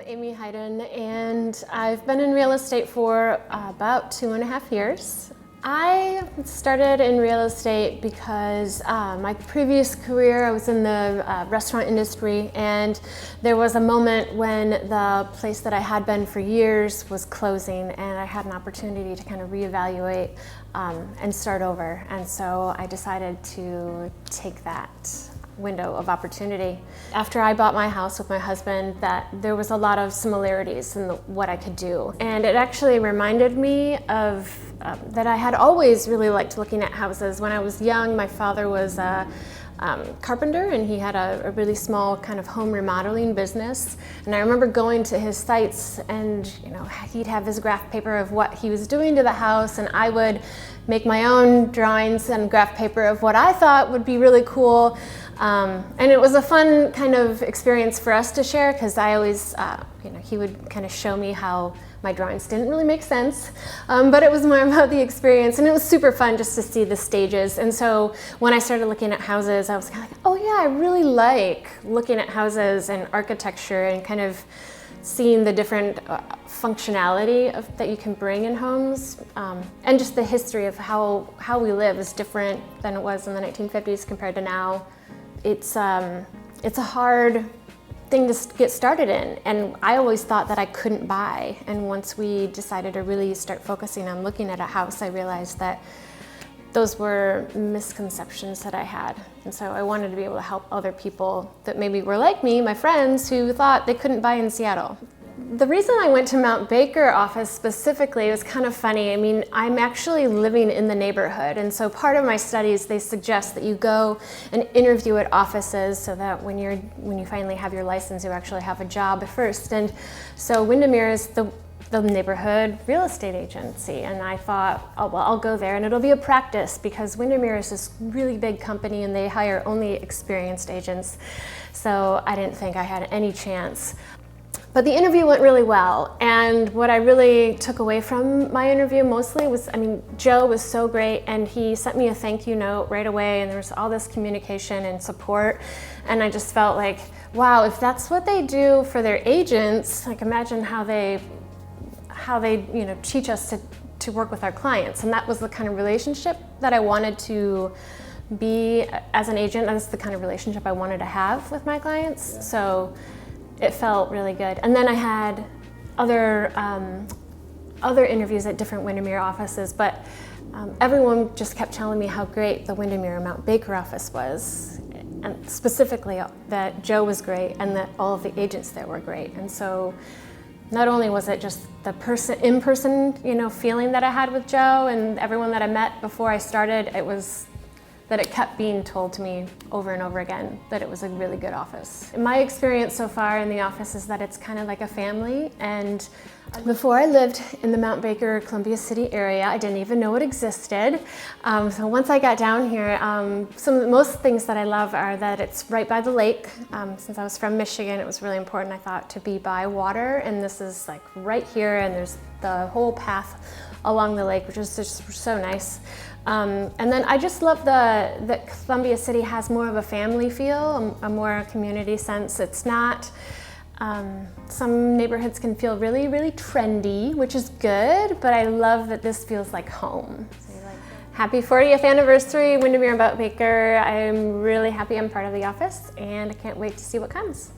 Amy Hyden, and I've been in real estate for about 2.5 years. I started in real estate because my previous career, I was in the restaurant industry, and there was a moment when the place that I had been for years was closing, and I had an opportunity to kind of reevaluate and start over. And so I decided to take that window of opportunity. After I bought my house with my husband, that there was a lot of similarities in what I could do. And it actually reminded me of that I had always really liked looking at houses. When I was young, my father was a carpenter, and he had a really small kind of home remodeling business. And I remember going to his sites, and he'd have his graph paper of what he was doing to the house, and I would make my own drawings and graph paper of what I thought would be really cool. And it was a fun kind of experience for us to share, because I always, he would kind of show me how my drawings didn't really make sense, but it was more about the experience, and it was super fun just to see the stages. And so when I started looking at houses, I was kind of like, oh yeah, I really like looking at houses and architecture and kind of seeing the different functionality that you can bring in homes, and just the history of how we live is different than it was in the 1950s compared to now. It's a hard thing to get started in, and I always thought that I couldn't buy. And once we decided to really start focusing on looking at a house, I realized that those were misconceptions that I had. And so I wanted to be able to help other people that maybe were like me, my friends, who thought they couldn't buy in Seattle. The reason I went to Mount Baker office specifically was kind of funny. I mean, I'm actually living in the neighborhood, and so part of my studies, they suggest that you go and interview at offices so that when you finally have your license, you actually have a job first. And so Windermere is the neighborhood real estate agency, and I thought, oh well, I'll go there and it'll be a practice, because Windermere is this really big company and they hire only experienced agents. So I didn't think I had any chance. But the interview went really well, and what I really took away from my interview mostly was, Joe was so great, and he sent me a thank you note right away, and there was all this communication and support, and I just felt like, wow, if that's what they do for their agents, like imagine how they teach us to work with our clients. And that was the kind of relationship that I wanted to be as an agent. That's the kind of relationship I wanted to have with my clients. Yeah. So it felt really good. And then I had other interviews at different Windermere offices, but everyone just kept telling me how great the Windermere Mount Baker office was, and specifically that Joe was great and that all of the agents there were great. And so not only was it just the in-person feeling that I had with Joe and everyone that I met before I started, it was that it kept being told to me over and over again that it was a really good office. My experience so far in the office is that it's kind of like a family, and before I lived in the Mount Baker, Columbia City area, I didn't even know it existed. So once I got down here, most things that I love are that it's right by the lake. Since I was from Michigan, it was really important, I thought, to be by water, and this is like right here, and there's the whole path along the lake, which is just so nice. And then I just love that Columbia City has more of a family feel, a more community sense. It's not, some neighborhoods can feel really, really trendy, which is good, but I love that this feels like home. So you like that? Happy 40th anniversary, Windermere Mount Baker. I'm really happy I'm part of the office, and I can't wait to see what comes.